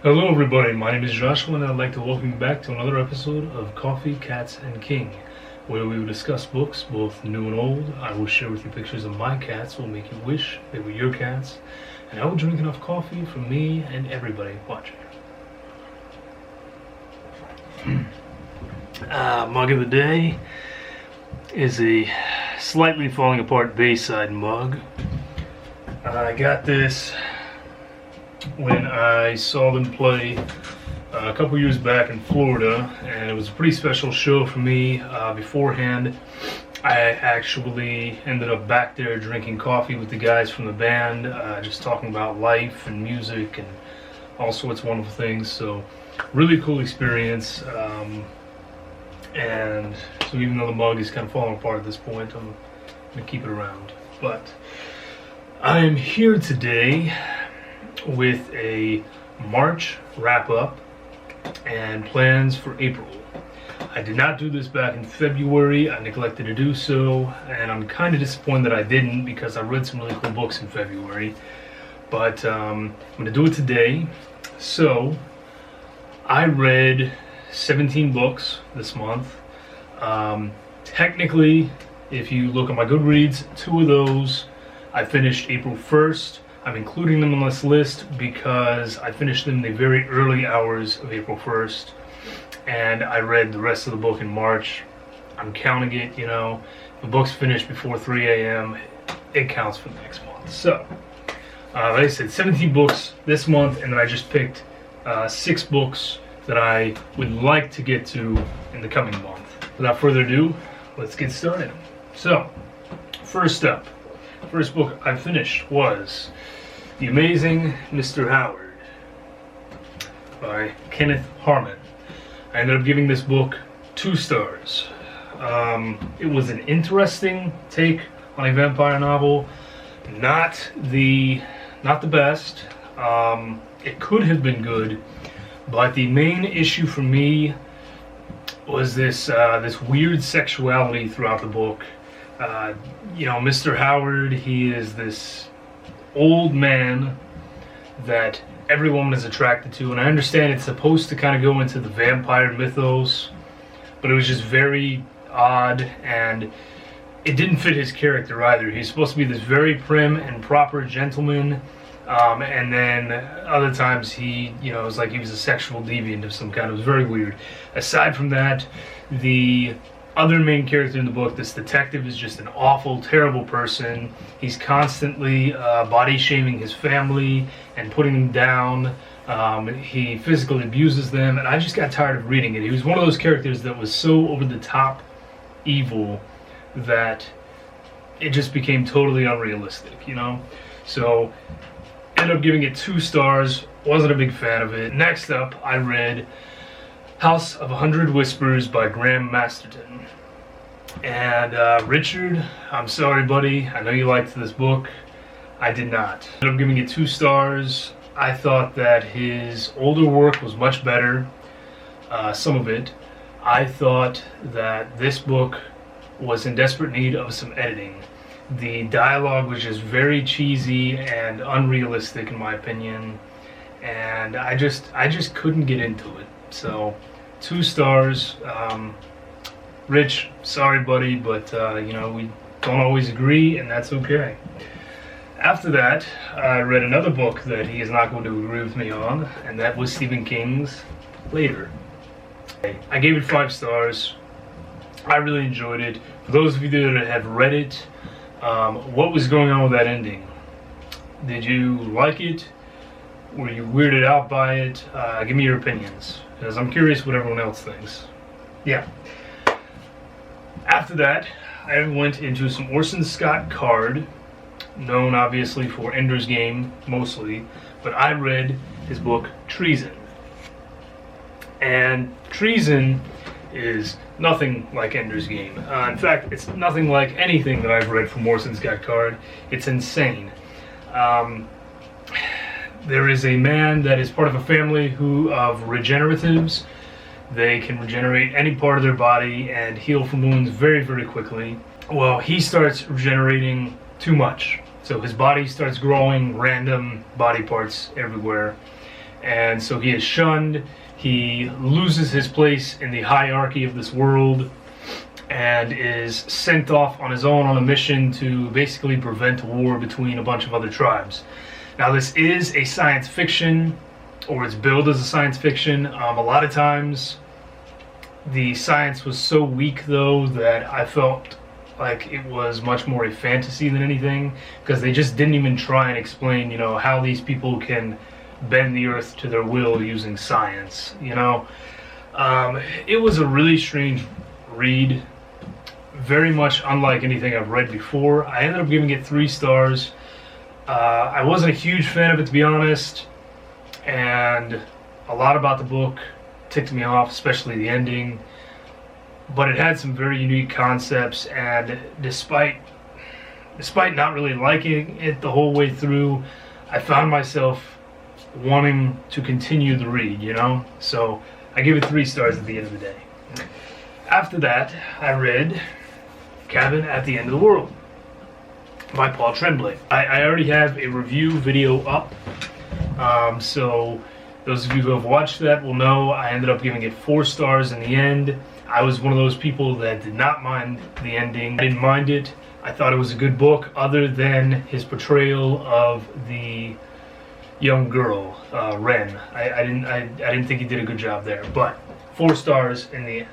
Hello everybody, my name is Joshua and I'd like to welcome you back to another episode of Coffee, Cats, and King, where we will discuss books, both new and old. I will share with you pictures of my cats will make you wish they were your cats, and I will drink enough coffee for me and everybody watching. Mug of the day is a slightly falling apart Bayside mug. I got this when I saw them play a couple years back in Florida, and it was a pretty special show for me. Beforehand, I actually ended up back there drinking coffee with the guys from the band, just talking about life and music and all sorts of wonderful things. So really cool experience, and so even though the mug is kind of falling apart at this point, I'm going to keep it around. But I am here today with a March wrap-up and plans for April. I did not do this back in February. I neglected to do so, and I'm kind of disappointed that I didn't because I read some really cool books in February. But I'm going to do it today. So I read 17 books this month. Technically, if you look at my Goodreads, 2 of those I finished April 1st. I'm including them on this list because I finished them in the very early hours of April 1st, and I read the rest of the book in March. I'm counting it, you know. If the book's finished before 3 a.m., it counts for the next month. So, like I said, 17 books this month, and then I just picked 6 books that I would like to get to in the coming month. Without further ado, let's get started. So, first up, first book I finished was The Amazing Mr. Howard by Kenneth Harmon. I ended up giving this book 2 stars. It was an interesting take on a vampire novel. Not the best. It could have been good, but the main issue for me was this weird sexuality throughout the book. You know, Mr. Howard, he is this old man that every woman is attracted to, and I understand it's supposed to kind of go into the vampire mythos, but it was just very odd, and it didn't fit his character either. He's supposed to be this very prim and proper gentleman, and then other times he, you know, it was like he was a sexual deviant of some kind. It was very weird. Aside from that, the other main character in the book, this detective, is just an awful, terrible person. He's constantly body shaming his family and putting them down. He physically abuses them, and I just got tired of reading it. He was one of those characters that was so over the top evil that it just became totally unrealistic, you know? So, ended up giving it 2 stars. Wasn't a big fan of it. Next up, I read House of 100 Whispers by Graham Masterton. And Richard, I'm sorry buddy, I know you liked this book. I did not. I ended up giving it 2 stars. I thought that his older work was much better, some of it. I thought that this book was in desperate need of some editing. The dialogue was just very cheesy and unrealistic in my opinion, and I just couldn't get into it. So 2 stars. Rich, sorry buddy, but you know, we don't always agree, and that's okay. After that, I read another book that he is not going to agree with me on, and that was Stephen King's Later. I gave it 5 stars. I really enjoyed it. For those of you that have read it, what was going on with that ending? Did you like it? Were you weirded out by it? Give me your opinions, because I'm curious what everyone else thinks. Yeah. After that, I went into some Orson Scott Card, known obviously for Ender's Game mostly, but I read his book Treason. And Treason is nothing like Ender's Game. In fact, it's nothing like anything that I've read from Orson Scott Card. It's insane. There is a man that is part of a family of regeneratives. They can regenerate any part of their body and heal from wounds very, very quickly. Well, he starts regenerating too much. So his body starts growing random body parts everywhere. and so he is shunned. He loses his place in the hierarchy of this world and is sent off on his own on a mission to basically prevent war between a bunch of other tribes. Now, this is a science fiction, or it's billed as a science fiction. A lot of times the science was so weak, though, that I felt like it was much more a fantasy than anything, because they just didn't even try and explain, you know, how these people can bend the earth to their will using science, you know. It was a really strange read, very much unlike anything I've read before. I ended up giving it 3 stars. I wasn't a huge fan of it, to be honest, and a lot about the book ticked me off, especially the ending. But it had some very unique concepts, and despite not really liking it the whole way through, I found myself wanting to continue the read, you know? So I gave it 3 stars at the end of the day. After that, I read Cabin at the End of the World by Paul Tremblay. I already have a review video up, so those of you who have watched that will know I ended up giving it 4 stars in the end. I was one of those people that did not mind the ending. I didn't mind it. I thought it was a good book, other than his portrayal of the young girl, Ren. I didn't think he did a good job there, but 4 stars in the end.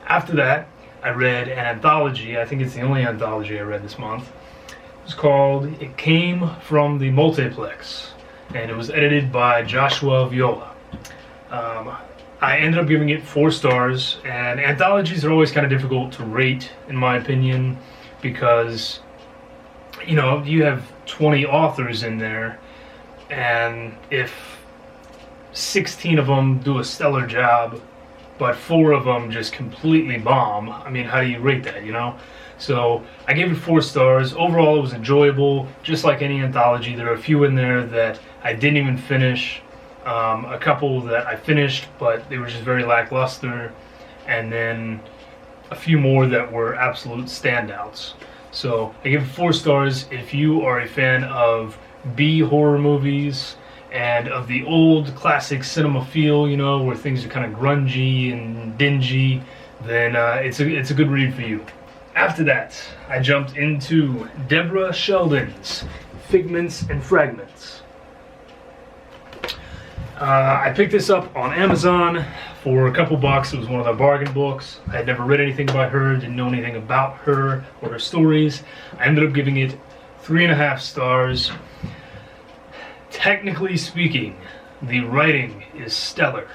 After that, I read an anthology. I think it's the only anthology I read this month. It was called It Came from the Multiplex, and it was edited by Joshua Viola. I ended up giving it 4 stars, and anthologies are always kind of difficult to rate, in my opinion, because, you know, you have 20 authors in there, and if 16 of them do a stellar job, but 4 of them just completely bomb, I mean, how do you rate that, you know? So I gave it 4 stars. Overall, it was enjoyable, just like any anthology. There are a few in there that I didn't even finish. A couple that I finished, but they were just very lackluster, and then a few more that were absolute standouts. So I give it 4 stars. If you are a fan of B horror movies and of the old classic cinema feel, you know, where things are kind of grungy and dingy, then it's a good read for you. After that, I jumped into Deborah Sheldon's Figments and Fragments. I picked this up on Amazon for a couple bucks. It was one of the bargain books. I had never read anything by her, didn't know anything about her or her stories. I ended up giving it 3.5 stars. Technically speaking, the writing is stellar.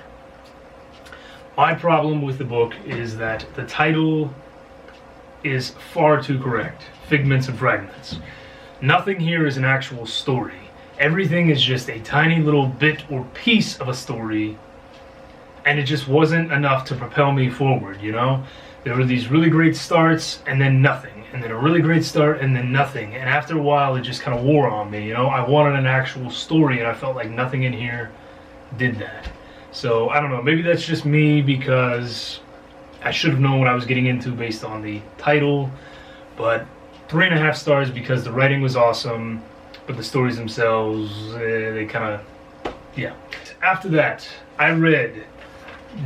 My problem with the book is that the title is far too correct. Figments and Fragments. Nothing here is an actual story. Everything is just a tiny little bit or piece of a story, and it just wasn't enough to propel me forward, you know? There were these really great starts, and then nothing, and then a really great start, and then nothing, and after a while it just kind of wore on me, you know? I wanted an actual story, and I felt like nothing in here did that. So, I don't know, maybe that's just me, because I should have known what I was getting into based on the title, but 3.5 stars because the writing was awesome, but the stories themselves, they kind of, yeah. After that, I read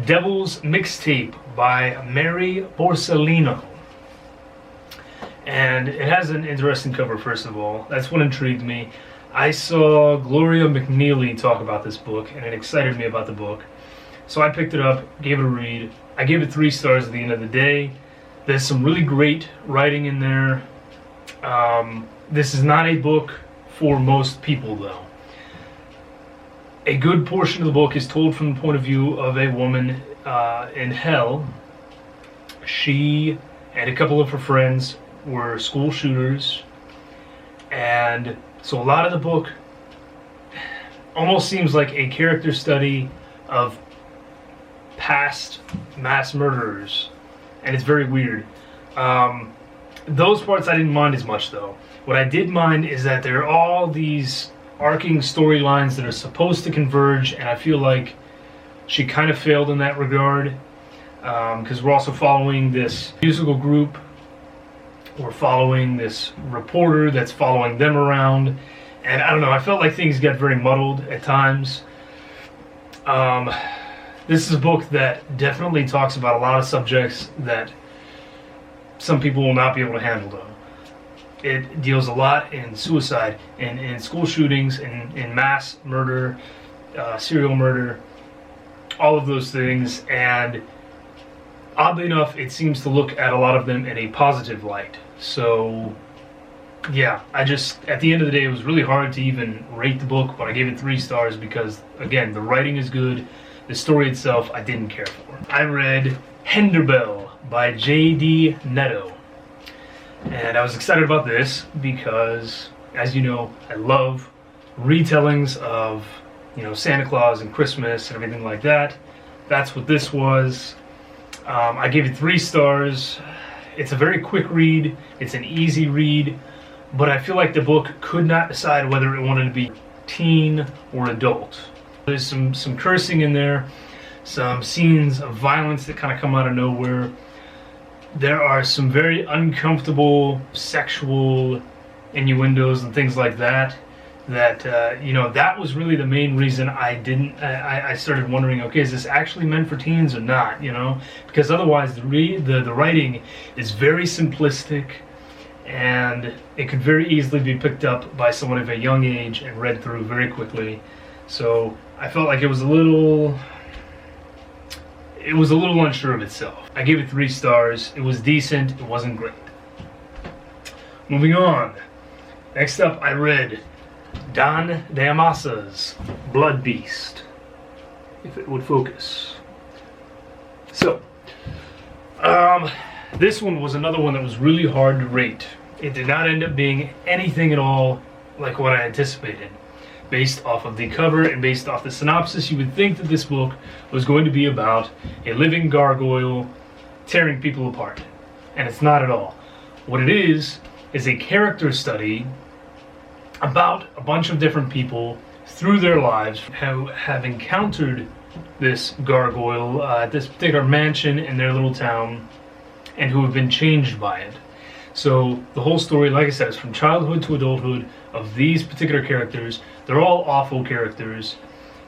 Devil's Mixtape by Mary Borsellino. And it has an interesting cover, first of all. That's what intrigued me. I saw Gloria McNeely talk about this book, and it excited me about the book. So I picked it up, gave it a read. I gave it 3 stars at the end of the day. There's some really great writing in there. This is not a book for most people, though. A good portion of the book is told from the point of view of a woman in hell. She and a couple of her friends were school shooters, and so a lot of the book almost seems like a character study of past mass murderers, and it's very weird. Those parts I didn't mind as much, though. What I did mind is that there are all these arcing storylines that are supposed to converge, and I feel like she kind of failed in that regard, because we're also following this musical group. We're following this reporter that's following them around, and I don't know, I felt like things got very muddled at times. This is a book that definitely talks about a lot of subjects that some people will not be able to handle, though. It deals a lot in suicide, in school shootings, in mass murder, serial murder, all of those things, and oddly enough, it seems to look at a lot of them in a positive light. So, yeah, at the end of the day, it was really hard to even rate the book, but I gave it 3 stars because, again, the writing is good. The story itself, I didn't care for. I read Henderbell by J.D. Netto. And I was excited about this because, as you know, I love retellings of, Santa Claus and Christmas and everything like that. That's what this was. I gave it 3 stars. It's a very quick read. It's an easy read. But I feel like the book could not decide whether it wanted to be teen or adult. There's some cursing in there, some scenes of violence that kind of come out of nowhere. There are some very uncomfortable sexual innuendos and things like that. That was really the main reason I started wondering, okay, is this actually meant for teens or not? Because otherwise the writing is very simplistic, and it could very easily be picked up by someone of a young age and read through very quickly. So I felt like it was a little unsure of itself. I gave it 3 stars. It was decent. It wasn't great. Moving on. Next up, I read Don DeAmasa's Blood Beast, if it would focus. So, this one was another one that was really hard to rate. It did not end up being anything at all like what I anticipated. Based off of the cover and based off the synopsis, you would think that this book was going to be about a living gargoyle tearing people apart. And it's not at all. What it is a character study about a bunch of different people through their lives who have encountered this gargoyle at this particular mansion in their little town and who have been changed by it. So the whole story, like I said, is from childhood to adulthood of these particular characters. They're all awful characters,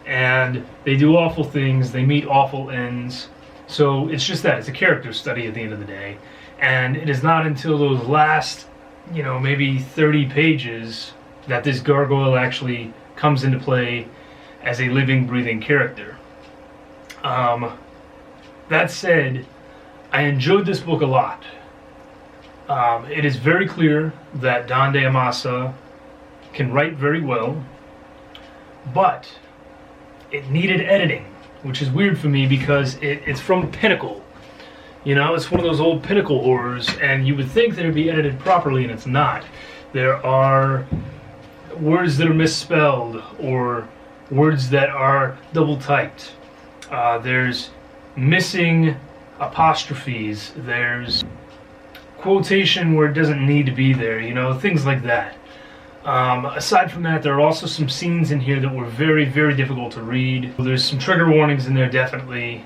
and they do awful things, they meet awful ends. So it's just that, it's a character study at the end of the day. And it is not until those last, maybe 30 pages that this gargoyle actually comes into play as a living, breathing character. That said, I enjoyed this book a lot. It is very clear that Don DeAmasa can write very well, but it needed editing, which is weird for me because it's from Pinnacle. It's one of those old Pinnacle horrors, and you would think that it would be edited properly, and it's not. There are words that are misspelled or words that are double typed. There's missing apostrophes. There's quotation where it doesn't need to be there, things like that. Aside from that, there are also some scenes in here that were very, very difficult to read. There's some trigger warnings in there, definitely.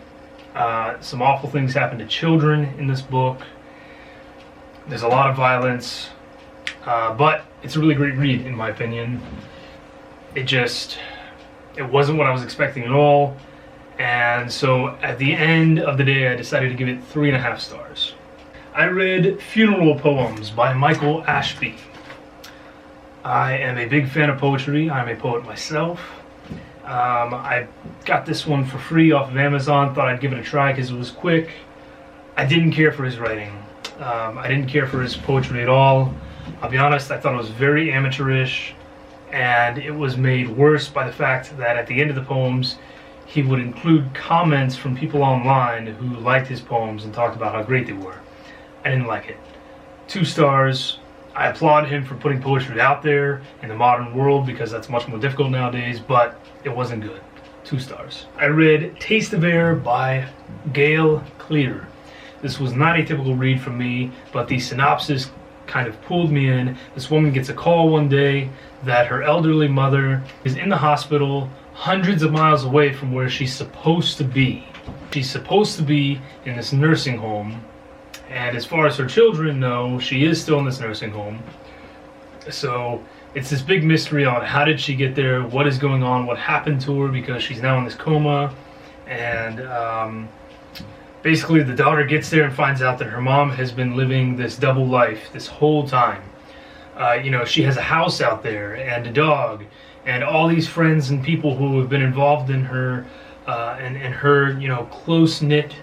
Some awful things happen to children in this book. There's a lot of violence, but it's a really great read, in my opinion. It wasn't what I was expecting at all, and so at the end of the day, I decided to give it 3.5 stars. I read Funeral Poems by Michael Ashby. I am a big fan of poetry. I'm a poet myself. I got this one for free off of Amazon. Thought I'd give it a try because it was quick. I didn't care for his writing. I didn't care for his poetry at all. I'll be honest, I thought it was very amateurish, and it was made worse by the fact that at the end of the poems, he would include comments from people online who liked his poems and talked about how great they were. I didn't like it. 2 stars. I applaud him for putting poetry out there in the modern world because that's much more difficult nowadays, but it wasn't good. 2 stars. I read Taste of Air by Gail Clear. This was not a typical read from me, but the synopsis kind of pulled me in. This woman gets a call one day that her elderly mother is in the hospital hundreds of miles away from where she's supposed to be. She's supposed to be in this nursing home, and as far as her children know, she is still in this nursing home. So it's this big mystery on how did she get there, what is going on, what happened to her, because she's now in this coma. And basically the daughter gets there and finds out that her mom has been living this double life this whole time. You know, she has a house out there and a dog and all these friends and people who have been involved in her and her, you know, close-knit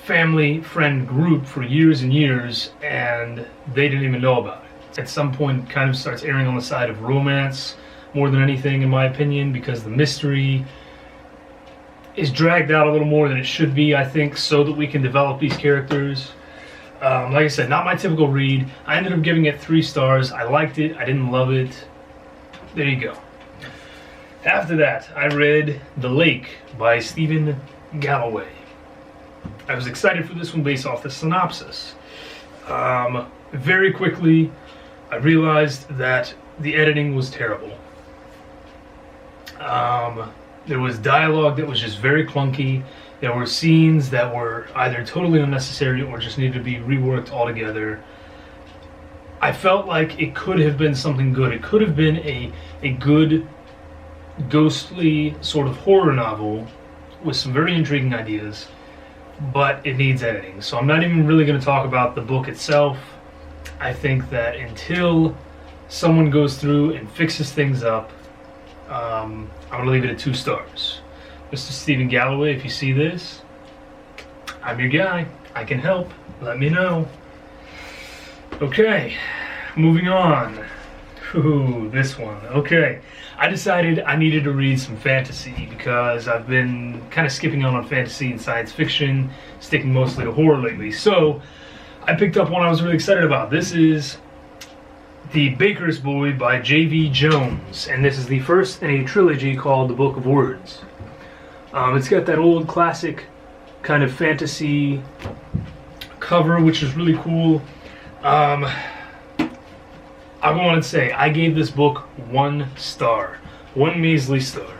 family friend group for years and years, and they didn't even know about it. At some point, it kind of starts erring on the side of romance more than anything, in my opinion, because the mystery is dragged out a little more than it should be, I think, so that we can develop these characters. Like I said, not my typical read. I ended up giving it 3 stars. I liked it. I didn't love it. There you go. After that, I read The Lake by Stephen Galloway. I was excited for this one based off the synopsis. Very quickly, I realized that the editing was terrible. There was dialogue that was just very clunky. There were scenes that were either totally unnecessary or just needed to be reworked altogether. I felt like it could have been something good. It could have been a good, ghostly sort of horror novel with some very intriguing ideas, but it needs editing. So I'm not even really going to talk about the book itself. I think that until someone goes through and fixes things up, I'm going to leave it at 2 stars. Mr. Stephen Galloway, if you see this, I'm your guy. I can help. Let me know. Okay, moving on. Ooh, this one. Okay, I decided I needed to read some fantasy because I've been kind of skipping out on fantasy and science fiction, sticking mostly to horror lately. So I picked up one I was really excited about. This is The Baker's Boy by J.V. Jones, and this is the first in a trilogy called The Book of Words. It's got that old classic kind of fantasy cover, which is really cool. I want to say I gave this book 1 star, 1 measly star,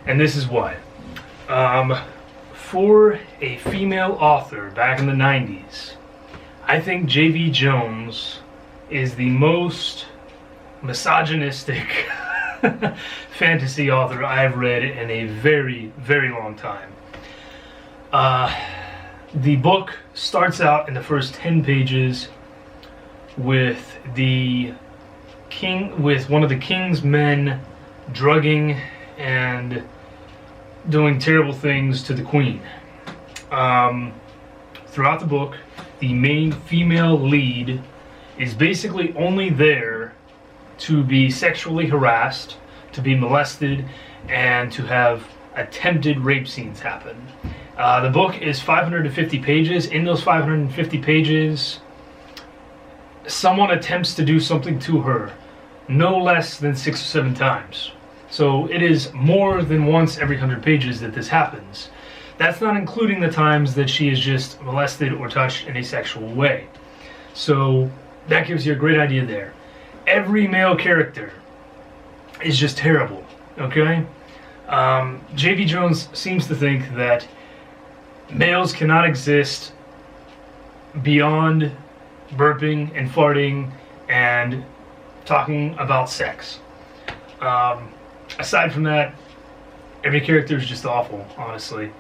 and this is why. For a female author back in the 90s, I think J.V. Jones is the most misogynistic fantasy author I've read in a very, very long time. The book starts out in the first 10 pages with one of the king's men drugging and doing terrible things to the queen. Throughout the book, the main female lead is basically only there to be sexually harassed, to be molested, and to have attempted rape scenes happen. The book is 550 pages. In those 550 pages, someone attempts to do something to her no less than 6 or 7 times. So it is more than once every 100 pages that this happens. That's not including the times that she is just molested or touched in a sexual way. So that gives you a great idea there. Every male character is just terrible, okay? J.V. Jones seems to think that males cannot exist beyond burping and farting and talking about sex. Aside from that, every character is just awful, honestly.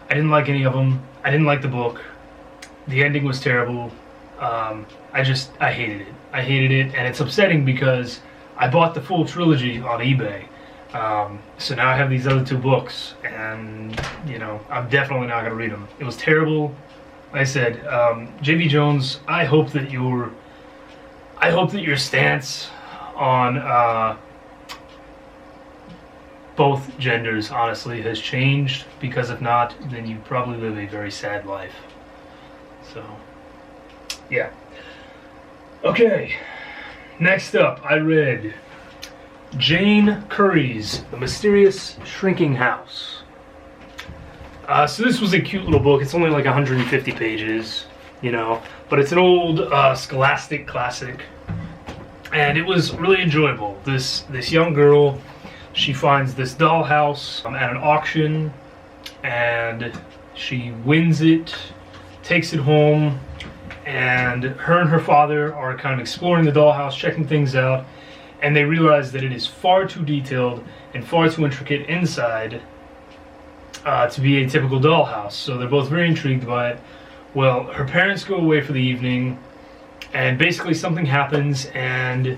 I didn't like any of them. I didn't like the book. The ending was terrible. I hated it. I hated it, and it's upsetting because I bought the full trilogy on eBay. So now I have these other 2 books, and, you know, I'm definitely not going to read them. It was terrible. Like I said, J.V. Jones, I hope that your stance on both genders, honestly, has changed, because if not, then you probably live a very sad life. So, yeah. Okay, next up, I read Jane Curry's The Mysterious Shrinking House. So this was a cute little book. It's only like 150 pages, you know, but it's an old scholastic classic, and it was really enjoyable. This young girl, she finds this dollhouse at an auction, and she wins it, takes it home, and her father are kind of exploring the dollhouse, checking things out, and they realize that it is far too detailed and far too intricate inside to be a typical dollhouse. So they're both very intrigued by it. Well, her parents go away for the evening, and basically something happens, and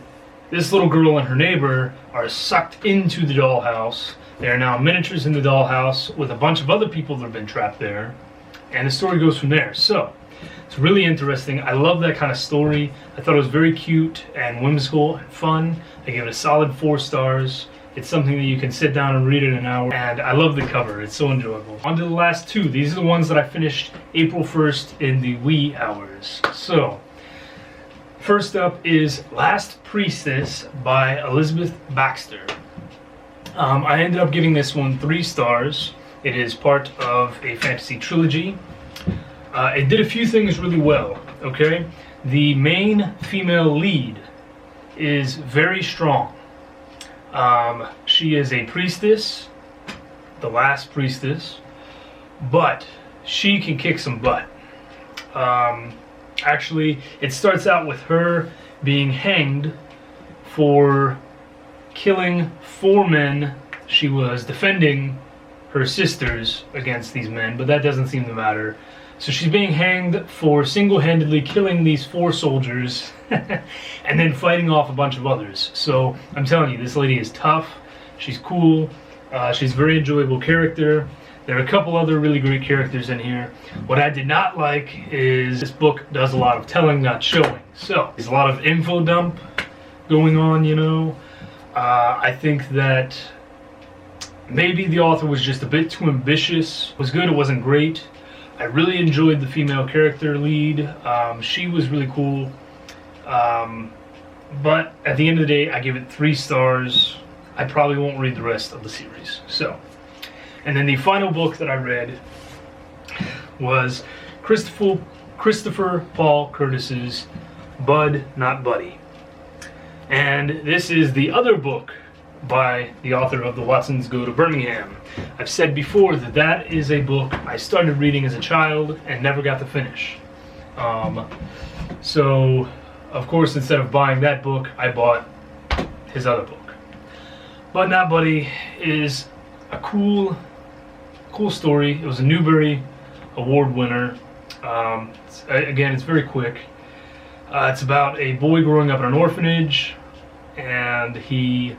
this little girl and her neighbor are sucked into the dollhouse. They are now miniatures in the dollhouse with a bunch of other people that have been trapped there, and the story goes from there. So it's really interesting. I love that kind of story. I thought it was very cute and whimsical and fun. I give it a solid 4 stars. It's something that you can sit down and read in an hour, and I love the cover. It's so enjoyable. On to the last 2. These are the ones that I finished April 1st in the wee hours. So, first up is Last Priestess by Elizabeth Baxter. I ended up giving this one 3 stars. It is part of a fantasy trilogy. It did a few things really well, okay? The main female lead is very strong. She is a priestess, the last priestess, but she can kick some butt. Actually, it starts out with her being hanged for killing 4 men. She was defending her sisters against these men, but that doesn't seem to matter. So she's being hanged for single-handedly killing these 4 soldiers and then fighting off a bunch of others. So I'm telling you, this lady is tough. She's cool. She's a very enjoyable character. There are a couple other really great characters in here. What I did not like is this book does a lot of telling, not showing. So there's a lot of info dump going on, you know. I think that maybe the author was just a bit too ambitious. It was good, it wasn't great. I really enjoyed the female character lead. She was really cool. But at the end of the day, I give it 3 stars. I probably won't read the rest of the series. So, and then the final book that I read was Christopher Paul Curtis's Bud Not Buddy. And this is the other book by the author of The Watsons Go to Birmingham. I've said before that that is a book I started reading as a child and never got to finish. So, of course, instead of buying that book, I bought his other book. Bud Not Buddy is a cool story. It was a Newbery Award winner. Again, it's very quick. It's about a boy growing up in an orphanage, and he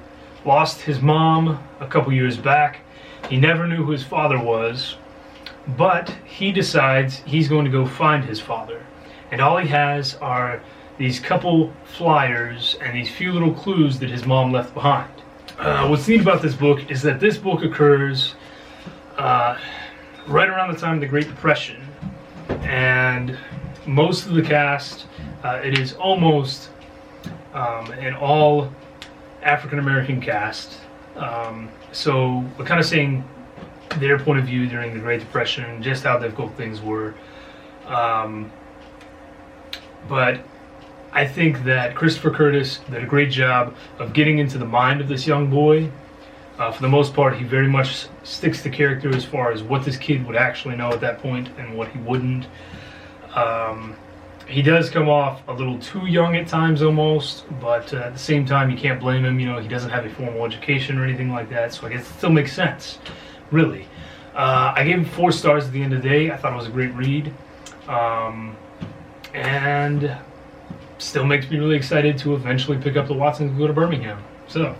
lost his mom a couple years back. He never knew who his father was, but he decides he's going to go find his father. And all he has are these couple flyers and these few little clues that his mom left behind. What's neat about this book is that this book occurs right around the time of the Great Depression, and most of the cast, it is almost an all African-American cast. So we're kind of seeing their point of view during the Great Depression, just how difficult things were. But I think that Christopher Curtis did a great job of getting into the mind of this young boy. For the most part, he very much sticks to character as far as what this kid would actually know at that point and what he wouldn't. He does come off a little too young at times almost, but at the same time you can't blame him. You know, he doesn't have a formal education or anything like that, so I guess it still makes sense, really. I gave him 4 stars at the end of the day. I thought it was a great read, and still makes me really excited to eventually pick up the Watsons and go to Birmingham. So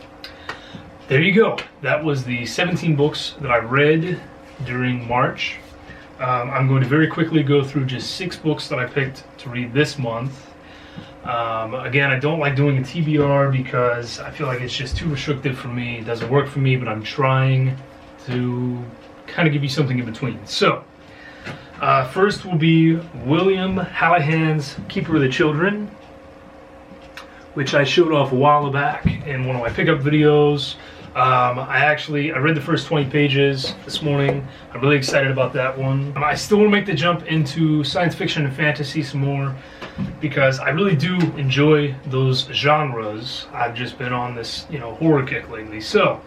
there you go. That was the 17 books that I read during March. I'm going to very quickly go through just 6 books that I picked to read this month. Again, I don't like doing a TBR because I feel like it's just too restrictive for me. It doesn't work for me, but I'm trying to kind of give you something in between. So, first will be William Hallahan's Keeper of the Children, which I showed off a while back in one of my pickup videos. I read the first 20 pages this morning. I'm really excited about that one. I still want to make the jump into science fiction and fantasy some more because I really do enjoy those genres. I've just been on this, horror kick lately. So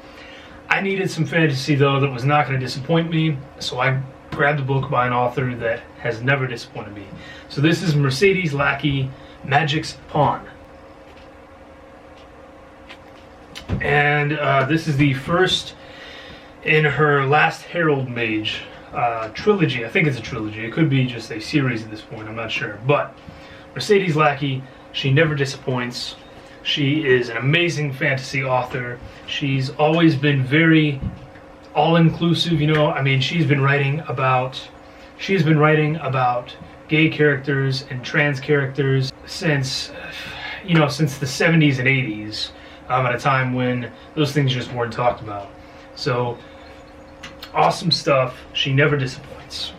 I needed some fantasy though that was not going to disappoint me. So I grabbed a book by an author that has never disappointed me. So this is Mercedes Lackey, Magic's Pawn. And this is the first in her Last Herald Mage trilogy. I think it's a trilogy. It could be just a series at this point. I'm not sure. But Mercedes Lackey, she never disappoints. She is an amazing fantasy author. She's always been very all-inclusive, you know. I mean, she's been writing about gay characters and trans characters since, you know, since the 70s and 80s, at a time when those things just weren't talked about. So, awesome stuff. She never disappoints.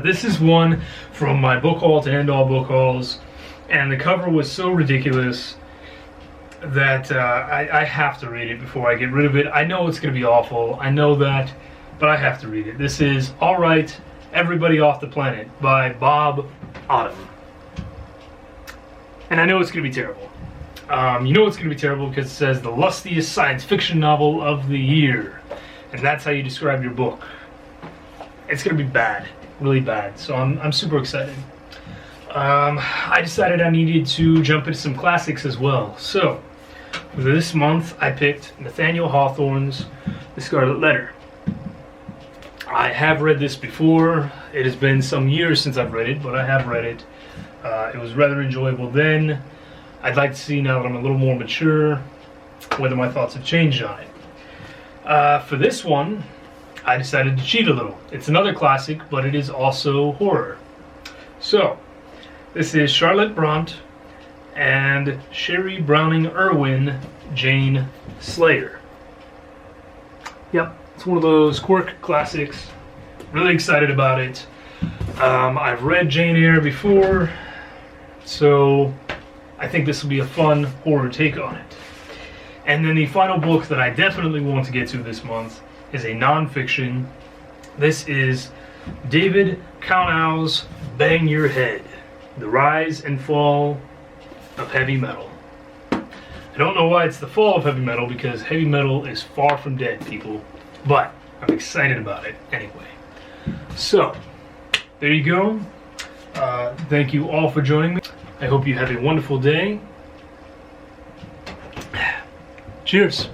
This is one from my book haul to end all book hauls, and the cover was so ridiculous that I have to read it before I get rid of it. I know it's going to be awful. I know that, but I have to read it. This is All Right, Everybody Off the Planet by Bob Autumn. And I know it's going to be terrible. You know it's going to be terrible because it says the lustiest science fiction novel of the year. And that's how you describe your book. It's going to be bad. Really bad. So I'm super excited. I decided I needed to jump into some classics as well. So, for this month, I picked Nathaniel Hawthorne's The Scarlet Letter. I have read this before. It has been some years since I've read it, but I have read it. It was rather enjoyable then. I'd like to see, now that I'm a little more mature, whether my thoughts have changed on it. For this one, I decided to cheat a little. It's another classic, but it is also horror. So, this is Charlotte Bront and Sherry Browning Irwin Jane Slayer. Yep, it's one of those Quirk classics. Really excited about it. I've read Jane Eyre before, so I think this will be a fun horror take on it. And then the final book that I definitely want to get to this month is a non-fiction. This is David Kaunau's Bang Your Head: The Rise and Fall of Heavy Metal. I don't know why it's the fall of heavy metal, because heavy metal is far from dead, people. But I'm excited about it anyway. So, there you go. Thank you all for joining me. I hope you have a wonderful day. Cheers.